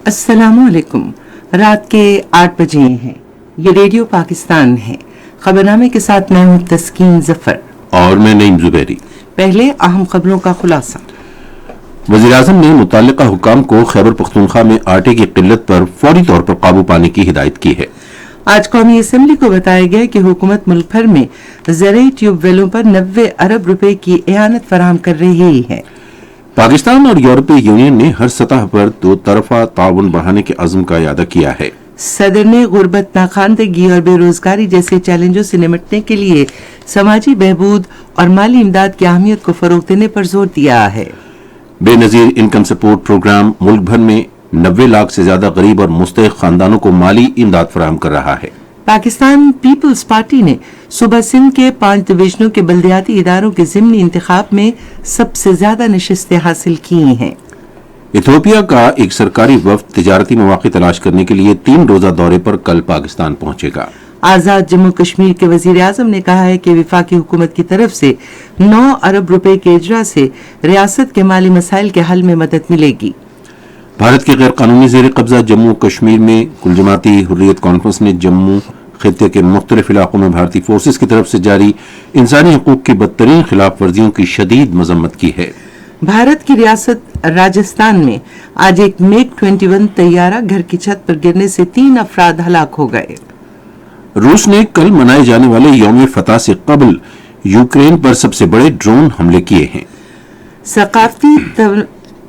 السلام علیکم۔ رات کے 8 بجے ہیں۔ یہ ریڈیو پاکستان ہے۔ خبرنامے کے ساتھ میں ہوں تسکین ظفر اور میں نعیم زبیری۔ پہلے اہم خبروں کا خلاصہ۔ وزیراعظم نے متعلقہ حکام کو خیبر پختونخوا میں آٹے کی قلت پر فوری طور پر قابو پانے کی ہدایت کی ہے۔ آج قومی اسمبلی کو بتایا گیا کہ حکومت ملک بھر میں زرعی ٹیوب ویلوں پر 90 ارب روپے کی اعانت فراہم کر رہی ہے۔ پاکستان اور یورپی یونین نے ہر سطح پر دو طرفہ تعاون بڑھانے کے عزم کا اعادہ کیا ہے۔ صدر نے غربت، ناخواندگی اور بے روزگاری جیسے چیلنجوں سے نمٹنے کے لیے سماجی بہبود اور مالی امداد کی اہمیت کو فروغ دینے پر زور دیا ہے۔ بے نظیر انکم سپورٹ پروگرام ملک بھر میں 90 لاکھ سے زیادہ غریب اور مستحق خاندانوں کو مالی امداد فراہم کر رہا ہے۔ پاکستان پیپلز پارٹی نے صوبہ سندھ کے 5 ڈویژنوں کے بلدیاتی اداروں کے ضمنی انتخاب میں سب سے زیادہ نشستیں حاصل کی ہیں۔ ایتھوپیا کا ایک سرکاری وفد تجارتی مواقع تلاش کرنے کے لیے 3 روزہ دورے پر کل پاکستان پہنچے گا۔ آزاد جموں کشمیر کے وزیر اعظم نے کہا ہے کہ وفاقی حکومت کی طرف سے 9 ارب روپے کے اجرا سے ریاست کے مالی مسائل کے حل میں مدد ملے گی۔ بھارت کے غیر قانونی زیر قبضہ جموں کشمیر میں کل جماعتی حریت کانفرنس نے جموں خطے کے مختلف علاقوں میں بھارتی فورسز کی طرف سے جاری انسانی حقوق کی بدترین خلاف ورزیوں کی شدید مذمت کی ہے۔ بھارت کی ریاست راجستھان میں آج ایک میگ 21 طیارہ گھر کی چھت پر گرنے سے 3 افراد ہلاک ہو گئے۔ روس نے کل منائے جانے والے یوم فتح سے قبل یوکرین پر سب سے بڑے ڈرون حملے کیے ہیں۔ ثقافتی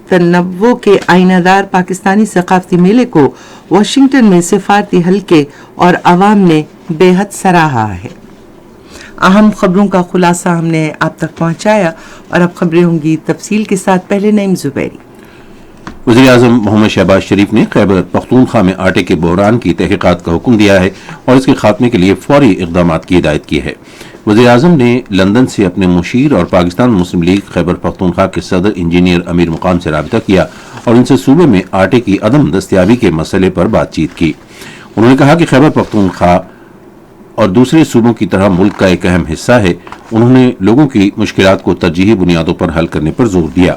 تنوع کے آئینہ دار پاکستانی ثقافتی میلے کو واشنگٹن میں سفارتی حلقے اور عوام نے بے حد سراہا ہے۔ اہم خبروں کا خلاصہ ہم نے آپ تک پہنچایا اور اب خبریں ہوں گی تفصیل کے ساتھ۔ پہلے نعیم زبیری۔ وزیر اعظم محمد شہباز شریف نے خیبر پختونخوا میں آٹے کے بحران کی تحقیقات کا حکم دیا ہے اور اس کے خاتمے کے لیے فوری اقدامات کی ہدایت کی ہے۔ وزیر اعظم نے لندن سے اپنے مشیر اور پاکستان مسلم لیگ خیبر پختونخوا کے صدر انجینئر امیر مقام سے رابطہ کیا اور ان سے صوبے میں آٹے کی عدم دستیابی کے مسئلے پر بات چیت کی۔ انہوں نے کہا کہ خیبر پختونخوا اور دوسرے صوبوں کی طرح ملک کا ایک اہم حصہ ہے۔ انہوں نے لوگوں کی مشکلات کو ترجیحی بنیادوں پر حل کرنے پر زور دیا۔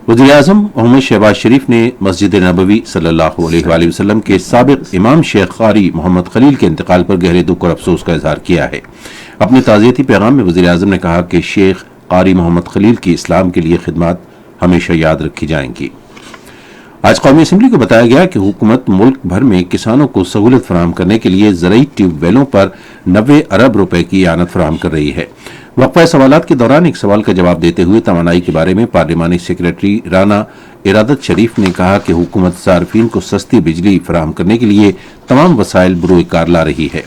وزیر اعظم محمد شہباز شریف نے مسجد نبوی صلی اللہ علیہ وآلہ وسلم کے سابق امام شیخ قاری محمد خلیل کے انتقال پر گہرے دکھ اور افسوس کا اظہار کیا ہے۔ اپنے تعزیتی پیغام میں وزیر اعظم نے کہا کہ شیخ قاری محمد خلیل کی اسلام کے لیے خدمات ہمیشہ یاد رکھی جائیں گی۔ آج قومی اسمبلی کو بتایا گیا کہ حکومت ملک بھر میں کسانوں کو سہولت فراہم کرنے کے لیے زرعی ٹیوب ویلوں پر 90 ارب روپے کی اعانت فراہم کر رہی ہے۔ وقفہ سوالات کے دوران ایک سوال کا جواب دیتے ہوئے توانائی کے بارے میں پارلیمانی سیکریٹری رانا ارادت شریف نے کہا کہ حکومت صارفین کو سستی بجلی فراہم کرنے کے لیے تمام وسائل بروئے کار لا رہی ہے۔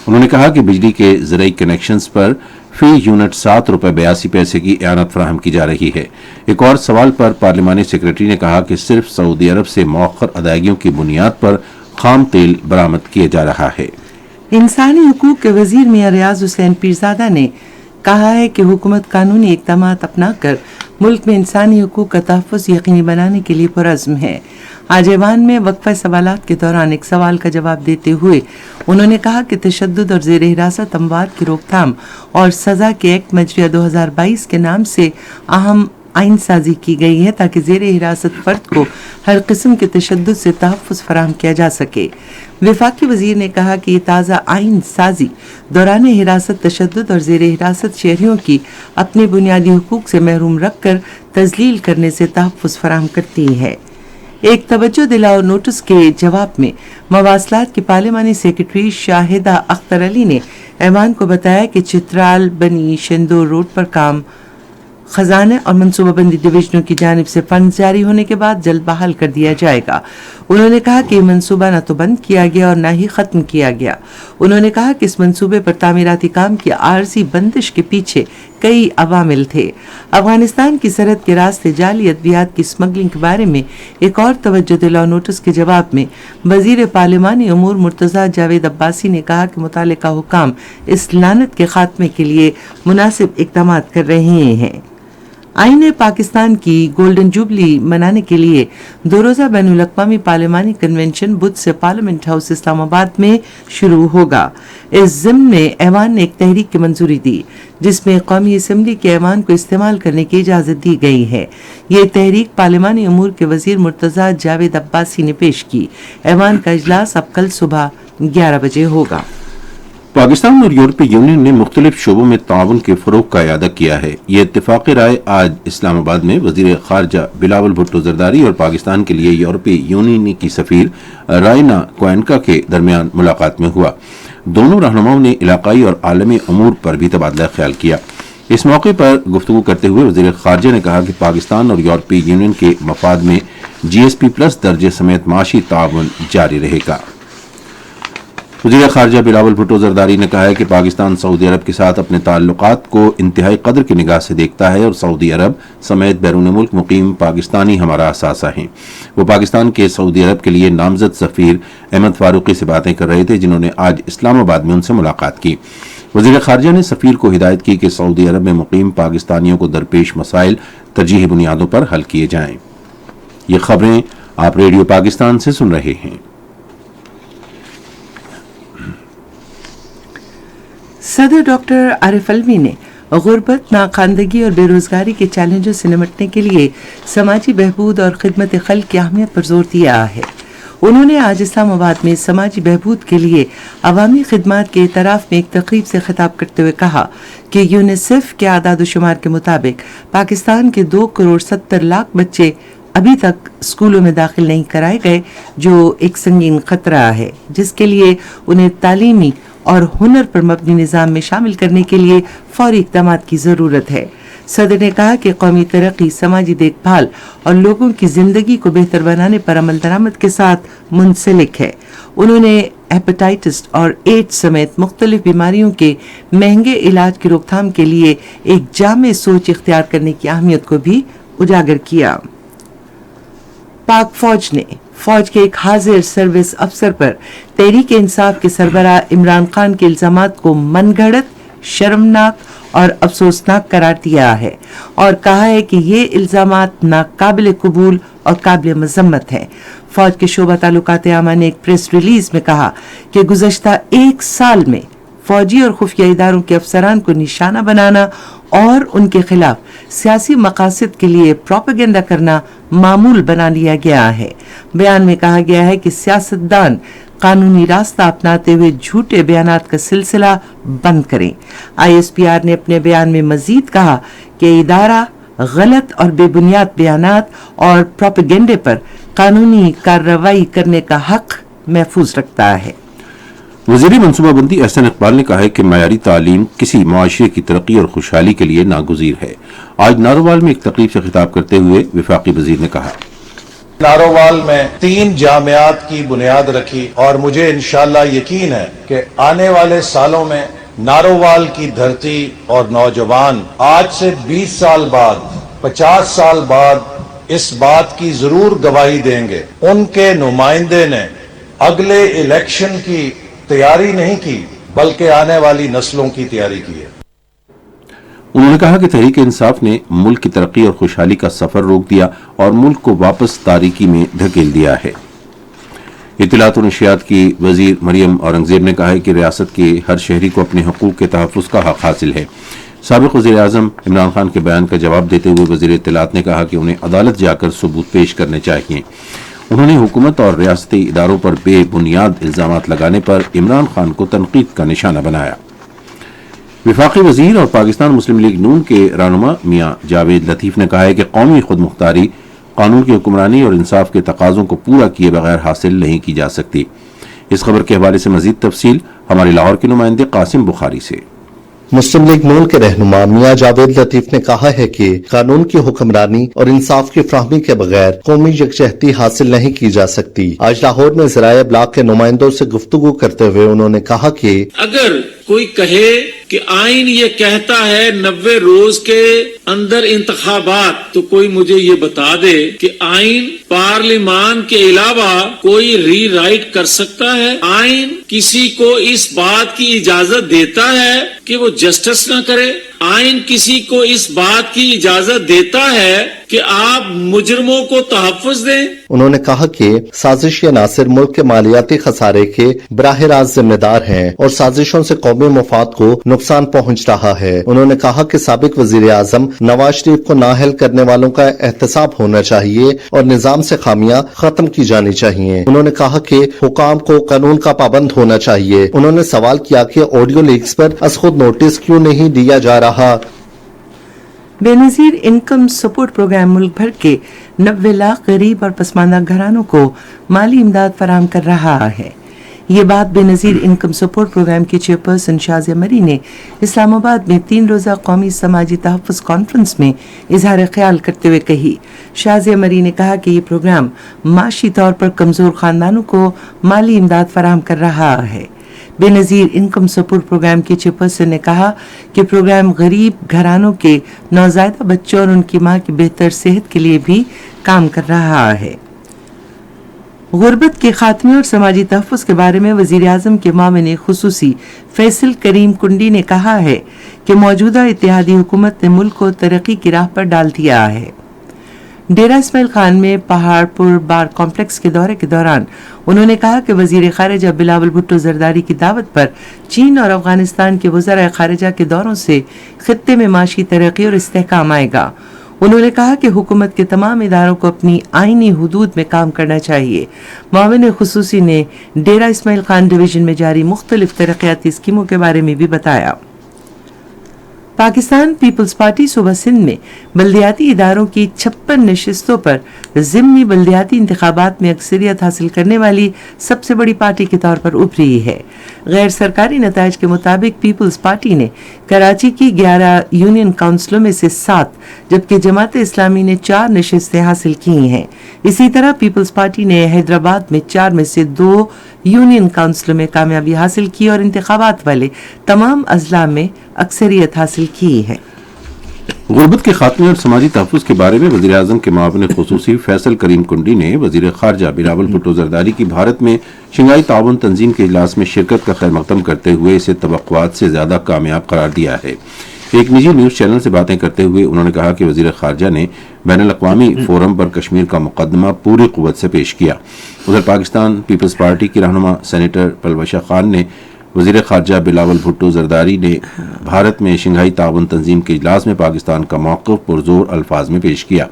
انہوں نے کہا کہ بجلی کے زرعی کنیکشنز پر فی یونٹ 7 روپے 82 پیسے کی اعانت فراہم کی جا رہی ہے۔ ایک اور سوال پر پارلیمانی سیکریٹری نے کہا کہ صرف سعودی عرب سے مؤخر ادائیگیوں کی بنیاد پر خام تیل برآمد کیا جا رہا ہے۔ انسانی حقوق کے وزیر میاں ریاض حسین پیرزادہ نے کہا ہے کہ حکومت قانونی اقدامات اپنا کر ملک میں انسانی حقوق کا تحفظ یقینی بنانے کے لیے پرعزم ہے۔ آج ایوان میں وقفہ سوالات کے دوران ایک سوال کا جواب دیتے ہوئے انہوں نے کہا کہ تشدد اور زیر حراست اموات کی روک تھام اور سزا کے ایکٹ مجریہ 2022 کے نام سے اہم آئین سازی کی گئی ہے تاکہ زیر حراست فرد کو ہر قسم کے تشدد سے تحفظ فراہم کیا جا سکے۔ وفاقی وزیر نے کہا کہ یہ تازہ آئین سازی دوران حراست تشدد اور زیر حراست شہریوں کی اپنے بنیادی حقوق سے محروم رکھ کر تذلیل کرنے سے تحفظ فراہم کرتی ہے۔ ایک توجہ دلاؤ نوٹس کے جواب میں مواصلات کی پارلیمانی سیکرٹری شاہدہ اختر علی نے ایوان کو بتایا کہ چترال بنی شندور روڈ پر کام خزانہ اور منصوبہ بندی ڈویژنوں کی جانب سے فنڈ جاری ہونے کے بعد جلد بحال کر دیا جائے گا۔ انہوں نے کہا کہ یہ منصوبہ نہ تو بند کیا گیا اور نہ ہی ختم کیا گیا۔ انہوں نے کہا کہ اس منصوبے پر تعمیراتی کام کی عارضی بندش کے پیچھے کئی عوامل تھے۔ افغانستان کی سرحد کے راستے جعلی ادویات کی اسمگلنگ کے بارے میں ایک اور توجہ دلاؤ نوٹس کے جواب میں وزیر پارلیمانی امور مرتضیٰ جاوید عباسی نے کہا کہ متعلقہ حکام اس لعنت کے خاتمے کے لیے مناسب اقدامات کر رہے ہیں۔ आईने पाकिस्तान की गोल्डन जुबली मनाने के लिए 2 रोजा बैनुल अक़वामी पार्लिमानी कन्वेंशन बुध से पार्लियामेंट हाउस इस्लामाबाद में शुरू होगा। इस ज़िम्न में ऐवान ने एक तहरीक की मंजूरी दी जिसमें कौमी असम्बली के ऐवान को इस्तेमाल करने की इजाज़त दी गई है। ये तहरीक पार्लिमानी अमूर के वजीर मुर्तज़ा जावेद अब्बासी ने पेश की। ऐवान का इजलास अब कल सुबह 11 बजे होगा। पाकिस्तान और यूरोपीय यूनियन ने मुख्तलिफ शोबों में ताउन के फरोग का इरादा किया है। ये इत्तेफाक़ी राय आज इस्लामाबाद में वज़ीर ख़ारजा बिलावल भुट्टो ज़रदारी और पाकिस्तान के लिए यूरोपीय यूनियन की सफ़ीर रायना क्वेनका के दरमियान मुलाकात में हुआ। दोनों रहनुमाओं ने इलाकाई और आलमी अमूर पर भी तबादला ख्याल किया। इस मौके पर गुफ्तगू करते हुए वज़ीर ख़ारजा ने कहा कि पाकिस्तान और यूरोपीय यूनियन के मफाद में GSP+ दर्जे समेत माशी ताउन जारी रहेगा। वज़ीर ख़ारजा बिलावल भुट्टो ज़रदारी ने कहा है कि पाकिस्तान सऊदी अरब के साथ अपने ताल्लुकात को इंतहाई कदर की निगाह से देखता है और सऊदी अरब समेत बैरून मुल्क मुकीम पाकिस्तानी हमारा असासा हैं। वो पाकिस्तान के सऊदी अरब के लिए नामजद सफ़ीर अहमद फारूकी से बातें कर रहे थे, जिन्होंने आज इस्लामाबाद में उनसे मुलाकात की। वज़ीर ख़ारजा ने सफ़ीर को हिदायत की कि सऊदी अरब में मुकीम पाकिस्तानियों को दरपेश मसाइल तरजीही बुनियादों पर हल किए जाएं। ये खबरें आप रेडियो पाकिस्तान से सुन रहे हैं। सदर डॉक्टर आरिफ अलवी ने गुर्बत, नाखानदगी और बेरोजगारी के चैलेंजों से निपटने के लिए समाजी बहबूद और खिदमत खल्क की अहमियत पर जोर दिया है। उन्होंने आज इस्लामाबाद में समाजी बहबूद के लिए अवामी खिदमात के इतराफ में एक तकरीब से खिताब करते हुए कहा कि यूनिसेफ के आदाद शुमार के मुताबिक पाकिस्तान के 2,70,00,000 बच्चे अभी तक स्कूलों में दाखिल नहीं कराए गए, जो एक संगीन खतरा है, जिसके लिए उन्हें तालीमी और हुनर पर मबनी निज़ाम में शामिल करने के लिए फौरी इक़दामात की ज़रूरत है। सदर ने कहा कि कौमी तरक्की, समाजी देखभाल और लोगों की ज़िंदगी को बेहतर बनाने पर अमल दरामद के साथ मुंसलिक है। उन्होंने हेपेटाइटिस और एड्स समेत मुख्तलिफ बीमारियों के महंगे इलाज की रोकथाम के लिए एक जामे सोच इख्तियार करने की अहमियत को भी उजागर किया। पाक फौज ने फौज के एक हाजिर सर्विस अफसर पर तहरीक इंसाफ के सरबराह इमरान खान के इल्जामात को मनगढ़ंत, शर्मनाक और अफसोसनाक करार दिया है और कहा है कि ये इल्जामात नाकाबिल कबूल और काबिल मजम्मत है। फौज के शोबा ताल्लुकात आमा ने एक प्रेस रिलीज में कहा कि गुज़श्ता 1 साल में फौजी और खुफिया इदारों के अफसरान को निशाना बनाना और उनके खिलाफ सियासी मकासद के लिए प्रोपेगेंडा करना मामूल बना लिया गया है। बयान में कहा गया है कि सियासतदान कानूनी रास्ता अपनाते हुए झूठे बयानात का सिलसिला बंद करें। ISPR ने अपने बयान में मजीद कहा कि इदारा गलत और बेबुनियाद बयानात और प्रोपेगेंडे पर कानूनी कार्रवाई करने का हक महफूज रखता है। वज़ीर मनसूबाबंदी एहसन इकबाल ने कहा है कि मयारी तालीम किसी मुआशरे की तरक्की और खुशहाली के लिए नागुज़ीर है। आज नारोवाल में एक तकरीब से खिताब करते हुए वफाकी वज़ीर ने कहा, नारोवाल में 3 जामियात की बुनियाद रखी और मुझे इंशाअल्लाह यकीन है कि आने वाले सालों में नारोवाल की धरती और नौजवान आज से 20 साल बाद, 50 साल बाद इस बात की जरूर गवाही देंगे। उनके नुमाइंदे ने अगले इलेक्शन की तैयारी नहीं की, बल्कि आने वाली नस्लों की तैयारी की है। उन्होंने कहा कि तहरीक इंसाफ ने मुल्क की तरक्की और खुशहाली का सफर रोक दिया और मुल्क को वापस तारीकी में धकेल दिया है। इत्तलात और नशियात की वजीर मरियम औरंगजेब ने कहा है कि रियासत के हर शहरी को अपने हकूक के तहफ़्फ़ुज़ का हक हासिल है। साबिक़ वज़ीर आज़म इमरान खान के बयान का जवाब देते हुए वज़ीर इत्तलात ने कहा कि उन्हें अदालत जाकर सबूत पेश करने चाहिए। उन्होंने हुकूमत और रियासती इदारों पर बेबुनियाद इल्ज़ामात लगाने पर इमरान खान को तनकीद का निशाना बनाया। वफाकी वज़ीर और पाकिस्तान मुस्लिम लीग नून के रहनुमा मियां जावेद लतीफ़ ने कहा है कि कौमी खुद मुख्तारी कानून की हुक्मरानी और इंसाफ के तकाज़ों को पूरा किए बगैर हासिल नहीं की जा सकती। इस खबर के हवाले से मज़ीद तफसील हमारे लाहौर के नुमाइंदे कासिम बुखारी से। मुस्लिम लीग नून के रहनुमा मियां जावेद लतीफ ने कहा है कि कानून की हुक्मरानी और इंसाफ की फ्राहमी के बगैर कौमी यकजहती हासिल नहीं की जा सकती। आज लाहौर में ज़राए ब्लॉक के नुमाइंदों से गुफ्तगू करते हुए उन्होंने कहा कि अगर कोई कहे कि आइन ये कहता है 90 रोज के अंदर इंतखाबात, तो कोई मुझे ये बता दे कि आइन पार्लिमान के अलावा कोई रीराइट कर सकता है? आइन किसी को इस बात की इजाजत देता है कि वो जस्टिस ना करे? आइन किसी को इस बात की इजाजत देता है कि आप मुजरिमों को तहफ्फुज दें? उन्होंने कहा कि साजिश या नासिर मुल्क के मालियाती खसारे के बराह रास्त जिम्मेदार हैं और साजिशों से कौमी मफाद को नुकसान पहुंच रहा है। उन्होंने कहा कि साबिक वजीर आजम नवाज शरीफ को नाअहल करने वालों का एहतसाब होना चाहिए और निजाम से खामियां खत्म की जानी चाहिए। उन्होंने कहा कि हुकाम को कानून का पाबंद होना चाहिए। उन्होंने सवाल किया कि ऑडियो लीक्स पर अज खुद नोटिस क्यों नहीं दिया जा रहा। बेनजीर इनकम सपोर्ट प्रोग्राम मुल्क भर के 90 लाख गरीब और पसमानदा घरानों को माली इमदाद फराहम कर रहा है। ये बात बेनजीर इनकम सपोर्ट प्रोग्राम की चेयरपर्सन शाजिया मरी ने इस्लामाबाद में 3 रोजा कौमी समाजी तहफ़्फ़ुज़ कॉन्फ्रेंस में इजहार ख्याल करते हुए कही। शाजिया मरी ने कहा कि ये प्रोग्राम माशी तौर पर कमजोर खानदानों को माली इमदाद फराहम कर रहा है। बेनजीर इनकम सपोर्ट प्रोग्राम के चेयरपर्सन ने कहा कि प्रोग्राम गरीब घरानों के नौज़ायदा बच्चों और उनकी मां की बेहतर सेहत के लिए भी काम कर रहा है। गुर्बत के खात्मे और समाजी तहफ़्फ़ुज़ के बारे में वज़ीर आज़म के मामले खुसूसी फैसल करीम कुंडी ने कहा है कि मौजूदा इत्तेहादी हुकूमत ने मुल्क को तरक्की की राह पर डाल दिया है। डेरा इस्माइल खान में पहाड़पुर बार कॉम्प्लेक्स के दौरे के दौरान उन्होंने कहा कि वजीर खारिजा बिलावल भुट्टो जरदारी की दावत पर चीन और अफगानिस्तान के वज़राए खारिजा के दौरों से खित्ते में माशी तरक्की और इस्तेहकाम आएगा। उन्होंने कहा कि हुकूमत के तमाम इदारों को अपनी आईनी हुदूद में काम करना चाहिए। मामले खुसूसी ने डेरा इस्माइल खान डिवीजन में जारी मुख्तलिफ तरक्याती स्कीमों के बारे में भी बताया। पाकिस्तान पीपल्स पार्टी सूबा सिंध में बल्दियाती इदारों की 56 नशिस्तों पर ज़िमनी बल्दियाती इंतखाबात में अक्सरियत हासिल करने वाली सबसे बड़ी पार्टी के तौर पर उभरी है। गैर सरकारी नताइज के मुताबिक पीपल्स पार्टी ने कराची की 11 यूनियन काउंसिलों में से 7 जबकि जमात इस्लामी ने 4 नशिस्तें हासिल की हैं। इसी तरह पीपल्स पार्टी ने हैदराबाद में 4 में से 2 यूनियन काउंसिलों में कामयाबी हासिल की और इंतखाबात वाले तमाम अजला में अक्सरियत हासिल की है। गुर्बत के खात्मे और समाजी तहफ़्फ़ुज़ के बारे में वज़ीर आज़म के मुआविन ख़ुसूसी फैसल करीम कुंडी ने वज़ीर ख़ारजा बिलावल भुट्टो ज़रदारी की भारत में शंघाई ताउन तंजीम के इजलास में शिरकत का खैर मक़दम करते हुए इसे तवक्कुआत से ज़्यादा कामयाब करार दिया है। एक निजी न्यूज़ चैनल से बातें करते हुए उन्होंने कहा कि वज़ीर ख़ारजा ने बैनुल-अक़वामी फोरम पर कश्मीर का मुक़दमा पूरी क़ुव्वत से पेश किया। उधर पाकिस्तान पीपल्स पार्टी की रहनुमा सेनेटर पलवशा खान ने वज़ीर ख़ारजा बिलावल भुट्टो ज़रदारी ने भारत में शंघाई ताउन तंजीम के इजलास में पाकिस्तान का मौक़िफ़ पुरज़ोर अल्फाज में पेश किया।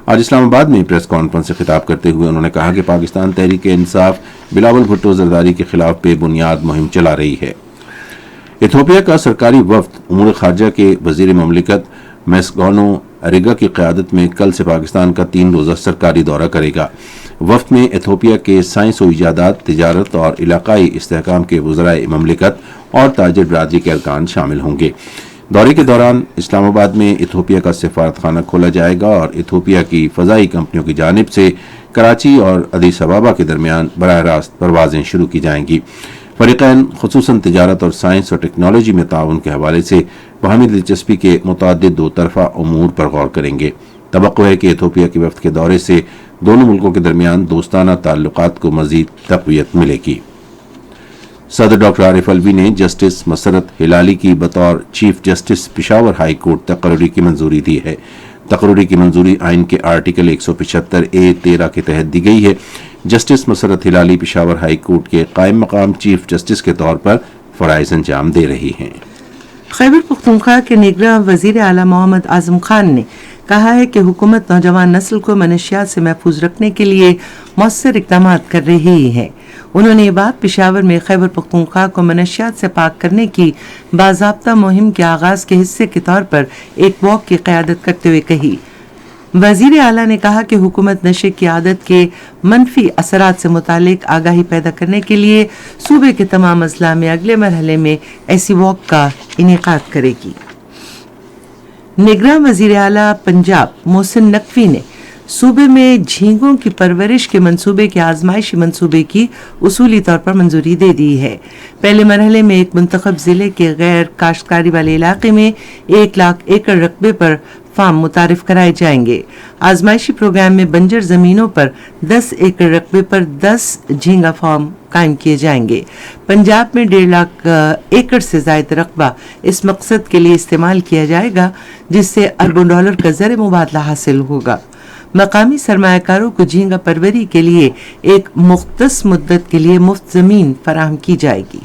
आज इस्लामाबाद में प्रेस कॉन्फ्रेंस से खिताब करते हुए उन्होंने कहा कि पाकिस्तान तहरीक इंसाफ बिलावल भुट्टो ज़रदारी के खिलाफ बेबुनियाद मुहिम चला रही है। इथियोपिया का सरकारी वफ्द उमूर ख़ारजा के वज़ीर ममलिकत मेस्गानो अरिगा की क़यादत में कल से पाकिस्तान का 3 रोज़ा सरकारी दौरा करेगा। वफ्द में इथियोपिया के साइंस व इजादात, तिजारत और इलाकाई इस्तेहकाम के वज़राए ममलिकत और ताजिर बरादरी के अरकान शामिल होंगे। दौरे के दौरान इस्लामाबाद में इथियोपिया का सफारत खाना खोला जाएगा और इथियोपिया की फ़ज़ाई कंपनियों की जानिब से कराची और अदीस अबाबा के दरमियान बराह रास्त परवाज़ें शुरू की जाएंगी। फ़रीक़ैन ख़ुसूसन तिजारत और साइंस और टेक्नोलॉजी में ताउन के हवाले से बाहमी दिलचस्पी के मुतअद्दिद दो तरफ़ा उमूर पर गौर करेंगे। तवक्को है कि इथियोपिया के वफ़द के दौरे से दोनों मुल्कों के दरमियान दोस्ताना ताल्लुकात को मज़ीद तक़वियत मिलेगी। सदर डॉक्टर आरिफ अलवी ने जस्टिस मसरत हिलाली की बतौर chief justice Peshawar high court तकर्री की मंजूरी दी है। तकर्री की मंजूरी आइन के आर्टिकल 175A(13) के तहत दी गई है। जस्टिस मसरत हिलाली पेशावर हाई कोर्ट के कायम मकाम चीफ जस्टिस के तौर पर फ़राइज़ अंजाम दे रही हैं। खैबर पख्तूनख्वा के निगरां वज़ीर आला मोहम्मद आज़म खान ने कहा है कि हुकूमत नौजवान नस्ल को मनशियात से महफूज रखने के लिए मौसर इक़दाम कर रही है। उन्होंने ये बात पेशावर में खैबर पख्तूनख्वा को मनशियात से पाक करने की बाज़ाब्ता मुहिम के आगाज़ के हिस्से के तौर पर एक वॉक की क़यादत करते हुए कही। वज़ीर आला ने कहा कि हुकूमत नशे की आदत के मनफी असरात से मुतालिक आगाही पैदा करने के लिए सूबे के तमाम अजला में अगले मरहले में ऐसी वॉक का इनेकाद करेगी। निगरां वज़ीर आला पंजाब मोहसिन नकवी ने सूबे में झींगों की परवरिश के मंसूबे के आजमाइशी मंसूबे की उसूली तौर पर मंजूरी दे दी है। पहले मरहले में एक मुंतखब जिले के गैर काश्तकारी वाले इलाके में 1 लाख एकड़ रकबे पर फार्म मुतारिफ कराए जाएंगे। आजमाइशी प्रोग्राम में बंजर जमीनों पर 10 एकड़ रकबे पर 10 झींगा फार्म कायम किए जाएंगे। पंजाब में 1.5 लाख एकड़ से ज्यादा रकबा इस मकसद के लिए इस्तेमाल किया जाएगा, जिससे अरबों डॉलर का ज़र मुबादला हासिल होगा। मकामी सरमायाकारों को झींगा परवरी के लिए एक मुख्तस मुद्दत के लिए मुफ्त जमीन फराहम की जाएगी।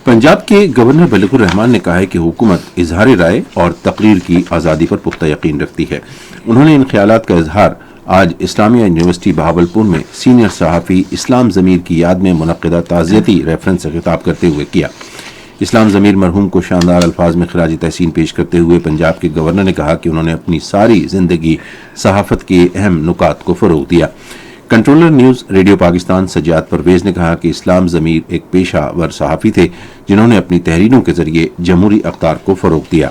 पंजाब के गवर्नर बलीकुर रहमान ने कहा है कि हुकूमत इजहार राय और तकरीर की आज़ादी पर पुख्ता यकीन रखती है। उन्होंने इन ख्यालात का इजहार आज इस्लामिया यूनिवर्सिटी बहावलपुर में सीनियर सहाफ़ी इस्लाम ज़मीर की याद में मुनक़्क़िदा ताज़ियती रेफरेंस से खिताब करते हुए किया। इस्लाम ज़मीर मरहूम को शानदार अल्फाज में खिराज तहसीन पेश करते हुए पंजाब के गवर्नर ने कहा कि उन्होंने अपनी सारी ज़िंदगी सहाफ़त के अहम नुकात को फ़रोग़ दिया। Controller news radio Pakistan Sajjad Parvez ने कहा कि इस्लाम ज़मीर एक पेशावर सहाफ़ी थे जिन्होंने अपनी तहरीरों के ज़रिए जमहूरी अक़दार को फ़रोग़ दिया।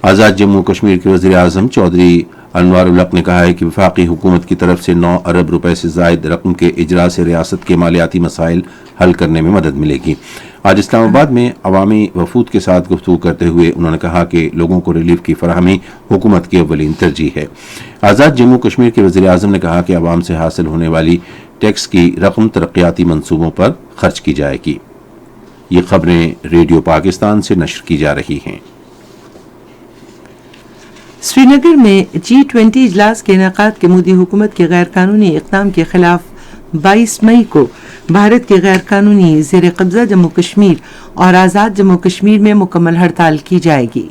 आज़ाद जम्मू कश्मीर के वज़ीर आज़म चौधरी अनवार उल हक ने कहा है कि वफाकी हुकूमत की तरफ से 9 अरब रुपए से ज़ायद रकम के इजरा से रियासत के मालियाती मसाइल हल करने में मदद मिलेगी। आज इस्लामाबाद में अवामी वफूद के साथ गुफ्तगू करते हुए उन्होंने कहा कि लोगों को रिलीफ की फराहमी हुकूमत की अव्वलीन तरजीह है। आज़ाद जम्मू कश्मीर के वज़ीर आज़म ने कहा कि अवाम से हासिल होने वाली टैक्स की रकम तरक्याती मनसूबों पर खर्च की जाएगी। ये खबरें रेडियो पाकिस्तान से नश्र की जा रही हैं। श्रीनगर में G20 इजलास के इनेकाद के मोदी हुकूमत के गैर कानूनी इक़दाम के खिलाफ 22 मई को भारत के गैर कानूनी ज़ेर कब्ज़ा जम्मू कश्मीर और आज़ाद जम्मू कश्मीर में मुकम्मल हड़ताल की जाएगी।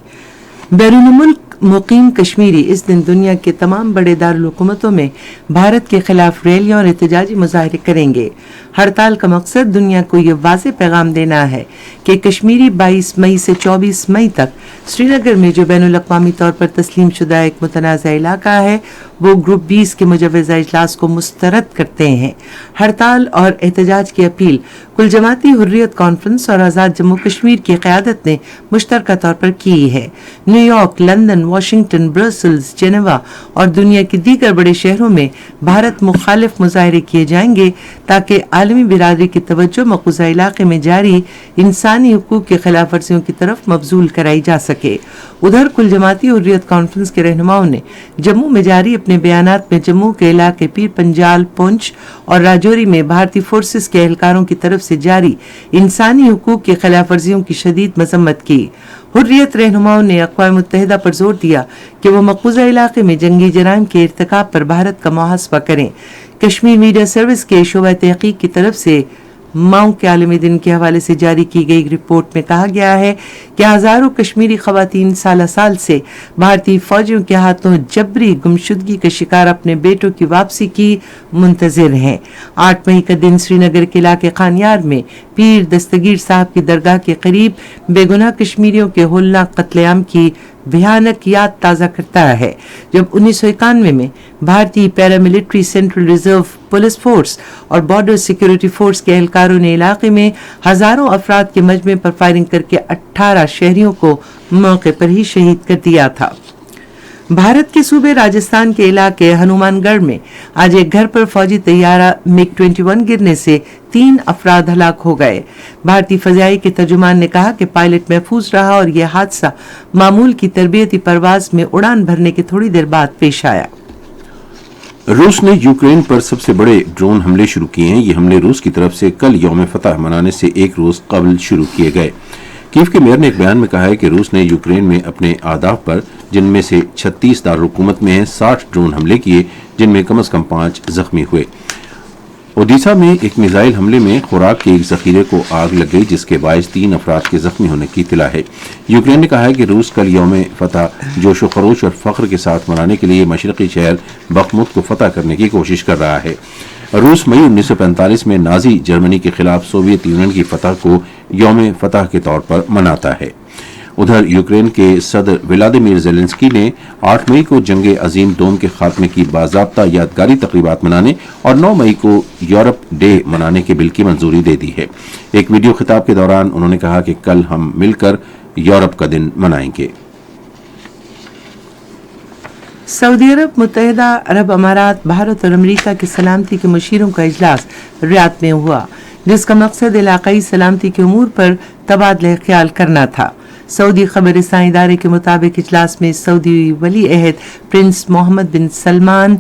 बैरून मुल्क मुकीम कश्मीरी इस दिन दुनिया के तमाम बड़े दारुल हुकूमतों में भारत के खिलाफ रैलियां और एहतजाजी मुजाहरे करेंगे। हड़ताल का मकसद दुनिया को ये वाज़ेह पैगाम देना है कि कश्मीरी 22 मई से 24 मई तक श्रीनगर में जो बैनुल अक़वामी तौर पर तस्लीम शुदा एक मुतनाज़ा इलाका है वो ग्रुप 20 के मुजव्वज़ा इजलास को मुस्तरद करते हैं। हड़ताल और एहतजाज की अपील कुल जमाती हुर्रियत कॉन्फ्रेंस और आज़ाद जम्मू कश्मीर की क़यादत ने मुश्तरका तौर पर की है। New York, London, Washington, Brussels, Geneva और दुनिया के दीगर बड़े शहरों में भारत मुखालिफ मुजाहरे किए जाएंगे ताकि आलमी बिरादरी की तवज्जो मक़बूज़ा इलाके में जारी इंसानी हुकूक की खिलाफ वर्जियों की तरफ मबजूल कराई जा सके। उधर कुल जमाती हुर्रियत कॉन्फ्रेंस के रहनुमाओं ने जम्मू में जारी अपने बयानात में जम्मू के इलाके पीर पंजाल, पुंछ और राजौरी में भारतीय फोर्सेस के एहलकारों की तरफ से जारी इंसानी हुकूक की खिलाफ वर्जियों की शदीद मजम्मत की। हुर्रियत रहनुमाओं ने अक़वाम मुत्तहिदा पर जोर दिया कि वो मक़बूज़ा इलाके में जंगी जराइम के इर्तिकाब पर भारत का मुहासबा करें। कश्मीर मीडिया सर्विस के शोबा तहक़ीक़ की तरफ से माओ के आलमी दिन के हवाले से जारी की गई रिपोर्ट में कहा गया है कि हजारों कश्मीरी खवातीन साल से भारतीय फौजियों के हाथों जबरी गुमशुदगी का शिकार अपने बेटों की वापसी की मुंतजिर हैं। 8 मई का दिन श्रीनगर के इलाके खानियार में पीर दस्तगीर साहब की दरगाह के करीब बेगुनाह कश्मीरियों के होलनाक कत्लेआम की भयानक याद ताज़ा करता है, जब 1991 में भारतीय paramilitary central reserve police force और बॉर्डर सिक्योरिटी फोर्स के एहलकारों ने इलाके में हजारों अफराद के मजमे पर फायरिंग करके 18 शहरियों को मौके पर ही शहीद कर दिया था। भारत के सूबे राजस्थान के इलाके हनुमानगढ़ में आज एक घर पर फौजी तैयारा MiG-21 गिरने से 3 अफराद हलाक हो गए। भारतीय फज़ाई के तर्जुमान ने कहा कि पायलट महफूज रहा और यह हादसा मामूल की तरबियती परवाज में उड़ान भरने के थोड़ी देर बाद पेश आया। रूस ने यूक्रेन पर सबसे बड़े ड्रोन हमले शुरू किए हैं। ये हमले रूस की तरफ से कल यौम फतह मनाने से एक रोज कबल शुरू किए गए। कीव के मेयर ने एक बयान में कहा है कि रूस ने यूक्रेन में अपने आदाफ पर, जिनमें से 36 दारुलहुकूमत में हैं, 60 ड्रोन हमले किए, जिनमें कम से कम 5 जख्मी हुए। ओडिशा में एक मिसाइल हमले में खुराक के एक जखीरे को आग लग गई, जिसके बायस 3 अफराद के जख्मी होने की इत्तला है। यूक्रेन ने कहा है कि रूस कल यौम फतह जोश व खरोश और फख्र के साथ मनाने के लिए मशरकी शहर बखमुत को फतह करने की कोशिश कर रहा है। रूस मई 1945 में नाजी जर्मनी के खिलाफ सोवियत यूनियन की फतह को यौम फतह के तौर पर मनाता है। उधर यूक्रेन के सदर व्लादिमीर ज़ेलेंस्की ने 8 मई को जंग अजीम दोम के खात्मे की बाज़ाब्ता यादगारी तकरीबात मनाने और 9 मई को यूरोप डे मनाने के बिल की मंजूरी दे दी है। एक वीडियो खिताब के दौरान उन्होंने कहा कि कल हम मिलकर यूरोप का दिन मनाएंगे। सऊदी अरब, मुत्तहिदा अरब अमारात, भारत और अमेरिका के सलामती के मुशीरों का इजलास रियाद में हुआ, जिसका मकसद इलाकाई सलामती के उमूर पर तबादला ख्याल करना था। सऊदी खबरस्तान इदारे के मुताबिक इजलास में सऊदी वली अहद प्रिंस मोहम्मद बिन सलमान,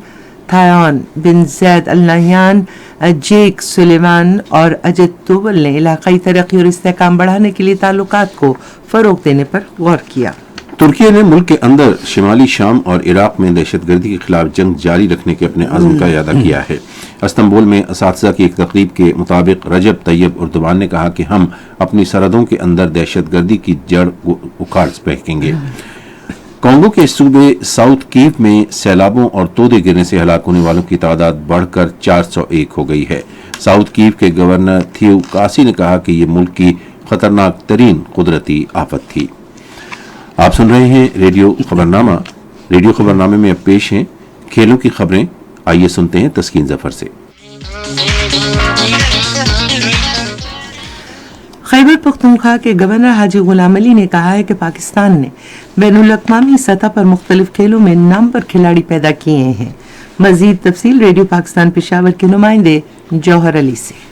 थायान बिन जैद अल नहयान, जेक सुलेमान और अजय तोवल ने इलाकाई तरक्की और इस्तेहकाम बढ़ाने के लिए ताल्लुकात को फरोग देने पर गौर किया। तुर्की ने मुल्क के अंदर शिमाली शाम और इराक में दहशतगर्दी के खिलाफ जंग जारी रखने के अपने अज़्म का इरादा किया है। इस्तांबुल में असातिज़ा की एक तकरीब के मुताबिक रजब तैयब उर्दुवान ने कहा कि हम अपनी सरहदों के अंदर दहशतगर्दी की जड़ उखाड़ फेंकेंगे। कांगो के सूबे साउथ कीव में सैलाबों और तोदे गिरने से हलाक होने वालों की तादाद बढ़कर 401 हो गई है। साउथ कीव के गवर्नर थियो कासी ने कहा कि ये मुल्क की खतरनाक तरीन कुदरती आफत थी। आप सुन रहे हैं रेडियो खबरनामे में अब पेश हैं खेलों की खबरें। आइए सुनते हैं तस्कीन जफर से। खैबर पख्तूनख्वा के गवर्नर हाजी गुलाम अली ने कहा है कि पाकिस्तान ने बैनुल अक़वामी सतह पर मुख्तलिफ खेलों में नामवर खिलाड़ी पैदा किए हैं। मजीद तफसील रेडियो पाकिस्तान पेशावर के नुमाइंदे जौहर अली से।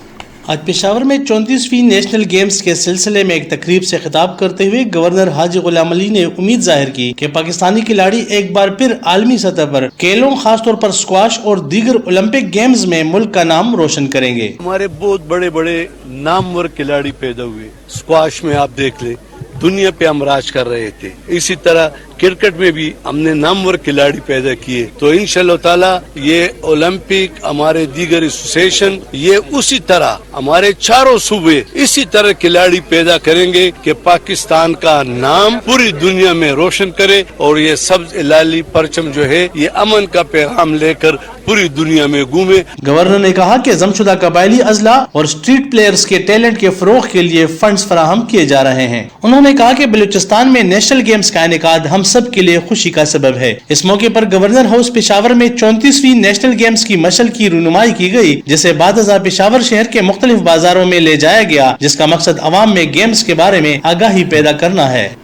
आज पेशावर में 34वीं नेशनल गेम्स के सिलसिले में एक तकरीब से खिताब करते हुए गवर्नर हाजी गुलाम अली ने उम्मीद जाहिर की कि पाकिस्तानी खिलाड़ी एक बार फिर आलमी सतह पर खेलों, खासतौर पर स्क्वाश और दीगर ओलंपिक गेम्स में मुल्क का नाम रोशन करेंगे। हमारे बहुत बड़े बड़े नामवर खिलाड़ी पैदा हुए। स्क्वाश में आप देख ले, दुनिया पे हम राज कर रहे थे। इसी तरह क्रिकेट में भी हमने नामवर खिलाड़ी पैदा किए। तो इंशाअल्लाह ताला ये ओलंपिक, हमारे दीगर एसोसिएशन, ये उसी तरह हमारे चारों सूबे इसी तरह खिलाड़ी पैदा करेंगे कि पाकिस्तान का नाम पूरी दुनिया में रोशन करे और ये सब लाली परचम जो है ये अमन का पैगाम लेकर पूरी दुनिया में घूमे। गवर्नर ने कहा कि जमशुदा कबायली अजला और स्ट्रीट प्लेयर्स के टैलेंट के फरोग के लिए फंड्स फराहम किए जा रहे हैं। उन्होंने कहा कि बलूचिस्तान में नेशनल गेम्स का इनेकाद हम सब के लिए खुशी का सबब है। इस मौके पर गवर्नर हाउस पेशावर में 34वीं नेशनल गेम्स की मशल की रहनुमाई की गई, जिसे बादशाह पेशावर शहर के मुख्तलिफ बाजारों में ले जाया गया, जिसका मकसद अवाम में गेम्स के बारे में आगाही पैदा करना है।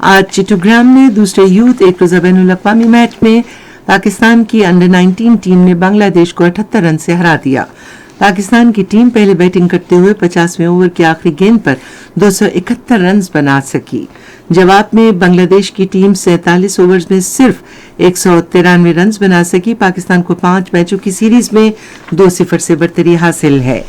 आज चिट्टग्राम में दूसरे यूथ एक रोजा बैनुल अक़वामी मैच में पाकिस्तान की अंडर 19 टीम ने बांग्लादेश को 78 रन से हरा दिया। पाकिस्तान की टीम पहले बैटिंग करते हुए 50वें ओवर की आखिरी गेंद पर 271 रन बना सकी। जवाब में बांग्लादेश की टीम 47 ओवर्स में सिर्फ 193 रन बना सकी। पाकिस्तान को 5 मैचों की सीरीज में 2-0 से बढ़तरी हासिल है।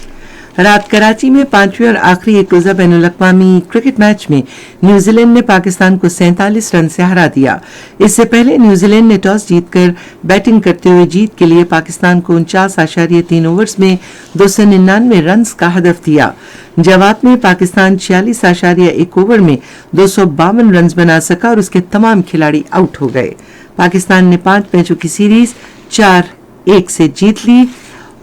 रात कराची में 5वें और आखिरी एक रोजा बैनुल अक़वामी क्रिकेट मैच में न्यूजीलैंड ने पाकिस्तान को 47 रन से हरा दिया। इससे पहले न्यूजीलैंड ने टॉस जीतकर बैटिंग करते हुए जीत के लिए पाकिस्तान को 49.3 ओवर्स में 299 रन का हदफ दिया। जवाब में पाकिस्तान 46.1 ओवर में 252 रन बना सका और उसके तमाम खिलाड़ी आउट हो गए। पाकिस्तान ने 5 मैचों की सीरीज 4-1 से जीत ली।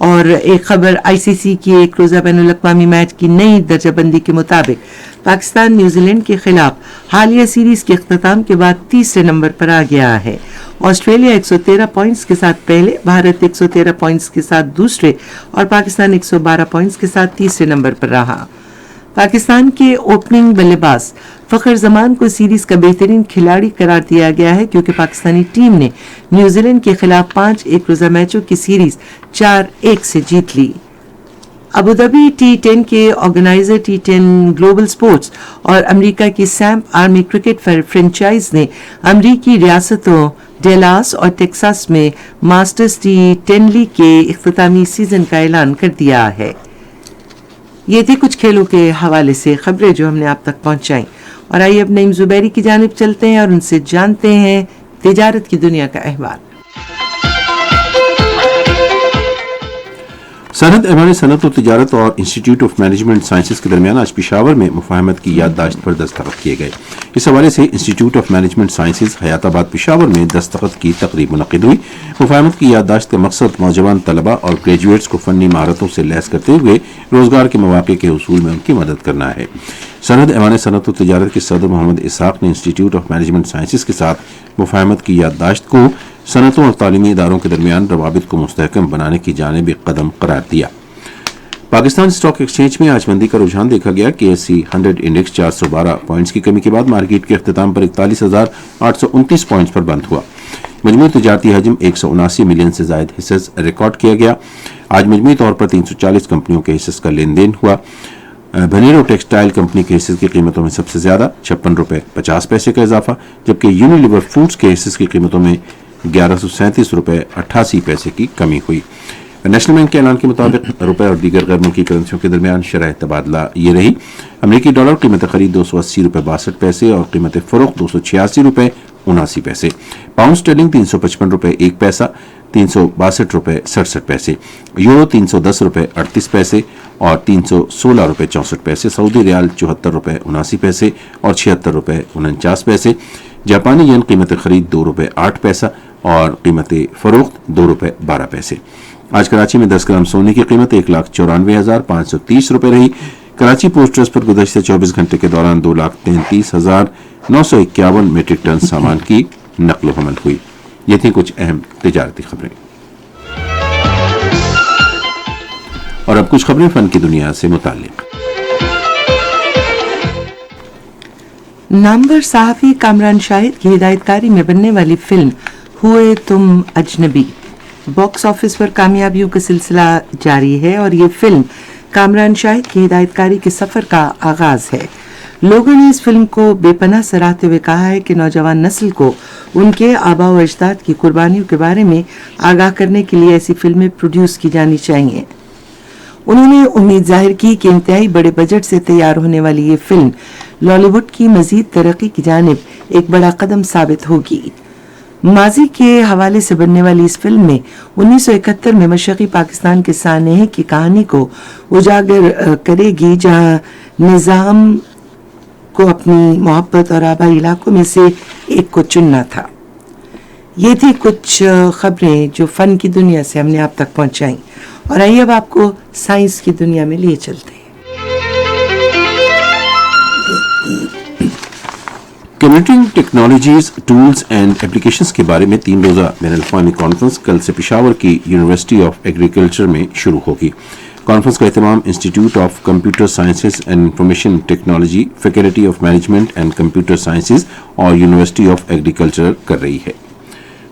और एक खबर आईसीसी की एक रोजा बैनुल अक़वामी मैच की नई दर्जाबंदी के मुताबिक पाकिस्तान न्यूजीलैंड के खिलाफ हालिया सीरीज के इख्तिताम के बाद तीसरे नंबर पर आ गया है। ऑस्ट्रेलिया 113 पॉइंट्स के साथ पहले, भारत 113 पॉइंट्स के साथ दूसरे और पाकिस्तान 112 पॉइंट्स के साथ तीसरे नंबर पर रहा। पाकिस्तान के ओपनिंग बल्लेबाज फखर जमान को सीरीज का बेहतरीन खिलाड़ी करार दिया गया है, क्योंकि पाकिस्तानी टीम ने न्यूजीलैंड के खिलाफ 5 एक रोजा मैचों की सीरीज 4-1 से जीत ली। अबू धाबी T10 के ऑर्गेनाइजर T10 ग्लोबल स्पोर्ट्स और अमेरिका की सैम आर्मी क्रिकेट फ्रेंचाइज ने अमेरिकी रियासतों डेलास और टेक्सास में मास्टर्स T10 लीग के इख्तितामी सीजन का ऐलान कर दिया है। ये थी कुछ खेलों के हवाले से खबरें जो हमने आप तक पहुंचाई। और आइए अब नईम जुबैरी की जानिब चलते हैं और उनसे जानते हैं तिजारत की दुनिया का अहवाल। सरहद ऐवान सनत और तिजारत और इंस्टीट्यूट ऑफ मैनेजमेंट साइंसेज के दरमियान आज पेशावर में मुफाहमत की याददाश्त पर दस्तखत किए गए। इस हवाले से institute of management sciences Hayatabad Peshawar में दस्तखत की तकरीब मुनक़िद हुई। मुफाहमत की याददाश्त का मकसद नौजवान तलबा और ग्रेजुएट्स को फनी महारतों से लैस करते हुए रोजगार के मौके के हुसूल में उनकी मदद करना है। सरहद ऐवान सनत और तिजारत के सदर मोहम्मद इसहाक ने इंस्टीट्यूट ऑफ मैनेजमेंट साइंसेज के साथ मुफाहमत की याददाश्त को सनतों और तालीमी इदारों के दरमियान रवाबित को मुस्तहकम बनाने की जानिब एक कदम करार दिया। पाकिस्तान स्टॉक एक्सचेंज में आज मंदी का रुझान देखा गया कि KSE 100 इंडेक्स 412 पॉइंट्स की कमी के बाद मार्केट के अख्तिताम पर 41,829 पॉइंट्स पर बंद हुआ। मजमूई तिजारती हजम 179 मिलियन से ज्यादा हिस्सेस रिकॉर्ड किया गया। आज मजमूई तौर पर 340 कंपनियों के हिस्सेस का लेन देन हुआ। बनेरो टेक्सटाइल कंपनी के हिस्से की कीमतों में सबसे ज्यादा 56 रुपए 50 पैसे का इजाफा, जबकि यूनिलीवर फूड्स के हिस्से की कीमतों में 1137 रुपए 88 पैसे की कमी हुई। नेशनल बैंक के ऐलान के मुताबिक रुपए और दीगर गैर मुल्की करेंसियों के दरमियान शरह तबादला ये रही। अमरीकी डॉलर कीमत खरीद 280 रुपए 62 पैसे और कीमत फरोख्त 286 रुपए 79 पैसे। पाउंड स्टर्लिंग 355 रुपए 1 पैसा 362 रुपए 67 पैसे। यूरो 310 रुपए 38 पैसे और 316 रुपए 64 पैसे। सऊदी रियाल 74 रुपए 79 पैसे और 76 रुपए 49 पैसे। जापानी येन कीमत खरीद 2 रुपए 8 पैसा और कीमत फरोख्त 2 रुपए 12 पैसे। आज कराची में 10 ग्राम सोने की कीमत 1,94,530 रुपए रही। कराची पोर्ट ट्रस्ट पर गुज़श्ते 24 घंटे के दौरान 2,33,951 मीट्रिक टन सामान की नकलो हमल हुई। ये थी कुछ अहम तिजारती खबरें। और अब कुछ खबरें फन की दुनिया से मुताल्लिक। नामवर सहाफ़ी कामरान शाहिद की हिदायतकारी में बनने वाली फिल्म हुए तुम अजनबी बॉक्स ऑफिस पर कामयाबियों का सिलसिला जारी है और ये फिल्म कामरान शाहिद की हिदायतकारी के सफर का आगाज है। लोगों ने इस फिल्म को बेपनाह सराहते हुए कहा है कि नौजवान नस्ल को उनके आबा व अजदाद की कुर्बानियों के बारे में आगाह करने के लिए ऐसी फिल्में प्रोड्यूस की जानी चाहिए। उन्होंने उम्मीद जाहिर की कि इंतहाई बड़े बजट से तैयार होने वाली ये फिल्म लॉलीवुड की मजीद तरक्की की जानिब एक बड़ा कदम साबित होगी। माजी के हवाले से बनने वाली इस फिल्म में 1971 में मशरक़ी पाकिस्तान के सानेह की कहानी को उजागर करेगी, जहां निज़ाम को अपनी मोहब्बत और आबाई इलाकों में से एक को चुनना था। ये थी कुछ खबरें जो फन की दुनिया से हमने आप तक पहुंचाई, और आइए अब आपको साइंस की दुनिया में लिए चलते हैं। Computing technologies, tools and applications के बारे में 3 रोज़ा बैनुल-अक़वामी कॉन्फ्रेंस कल से पेशावर की यूनिवर्सिटी ऑफ एग्रीकल्चर में शुरू होगी। कॉन्फ्रेंस का एहतमाम institute of computer sciences and information technology, faculty of management and computer sciences और यूनिवर्सिटी ऑफ एग्रीकल्चर कर रही है।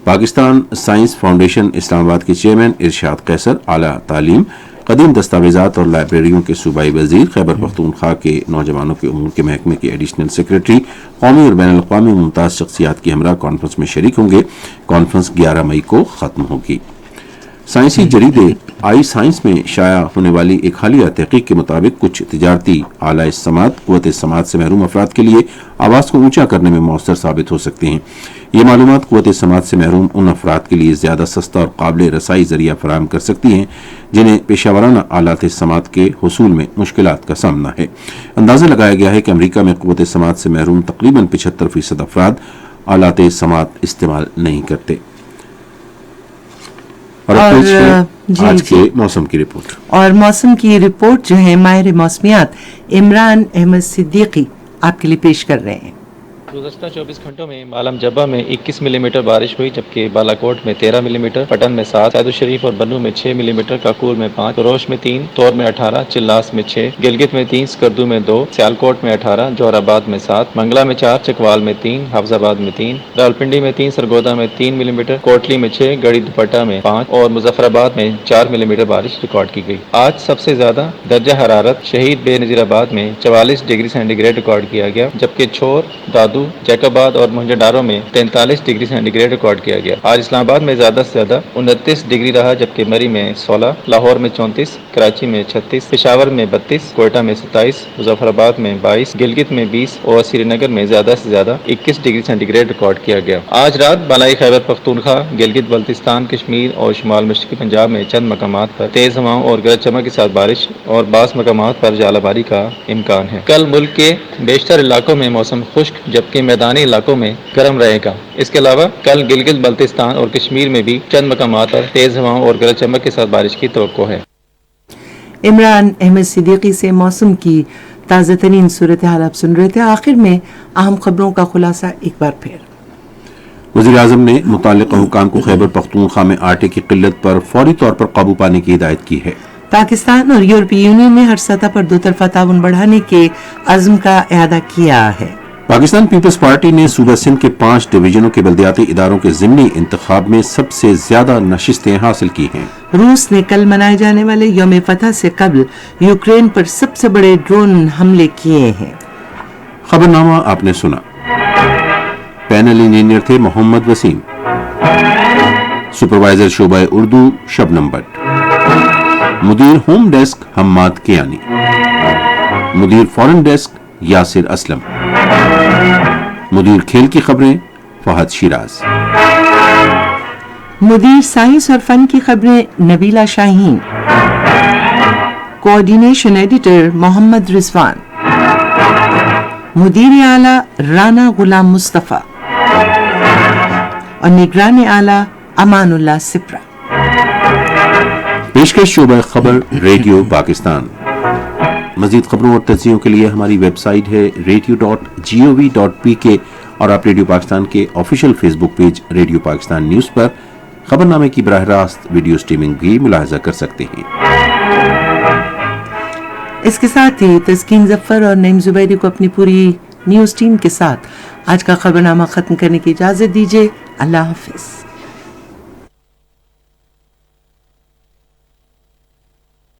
पाकिस्तान साइंस फाउंडेशन इस्लामाबाद के चेयरमैन इरशाद कैसर, आला तालीम, कदीम दस्तावेजात और लाइब्रेरियों के सूबाई वजीर, खैबर पख्तूनख्वा के नौजवानों के उमूर के महकमे के एडिशनल सेक्रेटरी, कौमी और बैनुल अक़वामी मुमताज़ शख्सियात की हमरा कॉन्फ्रेंस में शरीक होंगे। कॉन्फ्रेंस 11 मई को ख़त्म होगी। साइंसी जरीदे आई साइंस में शाया होने वाली एक हालिया तहकीक के मुताबिक कुछ तिजारती आला समात क़ुव्वत समात से महरूम अफराद के लिए आवाज़ को ऊंचा करने में मौसर साबित हो सकती हैं। ये मालूमात क़ुव्वत समात से महरूम उन अफराद के लिए ज़्यादा सस्ता और काबिल रसाई ज़रिया फराहम कर सकती हैं जिन्हें पेशावराना आलात समात के हुसूल में मुश्किलात का सामना है। अंदाज़ा लगाया गया है कि अमरीका में क़ुव्वत समात से महरूम तकरीबन 75% अफराद आलात समात इस्तेमाल नहीं करते। और आज के मौसम की रिपोर्ट। और मौसम की रिपोर्ट जो है माहिर मौसमियात इमरान अहमद सिद्दीकी आपके लिए पेश कर रहे हैं। गुज़श्ता 24 घंटों में मालम जब्बा में 21 मिलीमीटर बारिश हुई, जबकि बालाकोट में 13 मिलीमीटर, पटन में 7, सैदुल शरीफ और बन्नू में 6 मिलीमीटर, काकूर में 5, रोश में 3, तौर में 18, चिल्लास में 6, गिलगित में 3, स्कर्दू में 2, सियालकोट में 18, जोहराबाद में 7, मंगला में 4, चकवाल में 3, हाफजाबाद में 3, रावलपिंडी में 3, सरगोदा में 3 मिलीमीटर, कोटली में 6, गढ़ी दुपट्टा में 5 और मुजफ्फराबाद में 4 मिलीमीटर बारिश रिकॉर्ड की गई। आज सबसे ज्यादा दर्जा हरारत शहीद बेनजीराबाद में 44 डिग्री सेंटीग्रेड रिकॉर्ड किया गया, जबकि छोर, दादू, जैकबाद और मोहनजोदाड़ो में 43 डिग्री सेंटीग्रेड रिकॉर्ड किया गया। आज इस्लामाबाद में ज्यादा से ज्यादा 29 डिग्री रहा, जबकि मरी में 16, लाहौर में 34, कराची में 36, पेशावर में 32, कोयटा में 27, मुजफ्फराबाद में 22, गिलगित में 20 और श्रीनगर में ज्यादा से ज्यादा 21 डिग्री सेंटीग्रेड रिकॉर्ड किया गया। आज रात बालाई खैबर पख्तूनख्वा, गिलगित बल्तिस्तान, कश्मीर और शुमाल मशरक़ी पंजाब में चंद मकामात पर तेज हवाओं और गरज चमक के साथ बारिश और बास मकामात पर जालाबारी का इम्कान है। कल मुल्क के बेशतर इलाकों में मौसम खुश्क, जबकि मैदानी इलाकों में गर्म रहेगा। इसके अलावा कल गिलगित बल्तिस्तान और कश्मीर में भी चंद मकामात पर तेज हवाओं और गरज चमक के साथ बारिश की तवक्को है। इमरान अहमद सिद्दीकी से मौसम की ताज़ा तरीन सूरत हाल आप सुन रहे थे। आखिर में अहम खबरों का खुलासा एक बार फिर। वज़ीर-ए-आज़म ने मुताल्लिक़ हुकाम को खैबर पख्तूनख्वा में आटे की किल्लत पर फौरी तौर पर काबू पाने की हिदायत की है। पाकिस्तान और यूरोपीय यूनियन ने हर सतह पर दो तरफा ताउन बढ़ाने के अज़्म का इआदा किया है। पाकिस्तान पीपल्स पार्टी ने सूबा सिंध के 5 डिवीजनों के बल्दियाती इदारों के ज़िमनी इंतखाब में सबसे ज्यादा नशिस्तें हासिल की हैं। रूस ने कल मनाए जाने वाले यौम फतह से कबल यूक्रेन पर सबसे बड़े ड्रोन हमले किए हैं। खबरनामा आपने सुना। पैनल इंजीनियर थे मोहम्मद वसीम, सुपरवाइजर शोबा उर्दू शबनम भट्ट, मुदीर होम डेस्क हम्माद कियानी, मुदीर फॉरेन डेस्क यासिर असलम, मुदीर खेल की खबरें फहद शिराज, मुदीर साइंस और फन की खबरें नबीला शाहीन, कोऑर्डिनेशन एडिटर मोहम्मद रिजवान, मुदीर आला राना गुलाम मुस्तफा और निगरान आला अमानुल्लाह सिप्रा। पेशकश शोबा खबर रेडियो पाकिस्तान। मजीद खबरों और तज्जियों के लिए हमारी वेबसाइट है radio.gov.pk और आप रेडियो पाकिस्तान के official Facebook page radio Pakistan news पर खबरनामे की बराह रास्त वीडियो स्ट्रीमिंग भी मुलाहिजा कर सकते हैं। इसके साथ ही तस्कीन जफर और नईम जुबैरी को अपनी पूरी न्यूज टीम के साथ आज का खबरनामा खत्म करने की इजाजत दीजिए। अल्लाह हाफिज।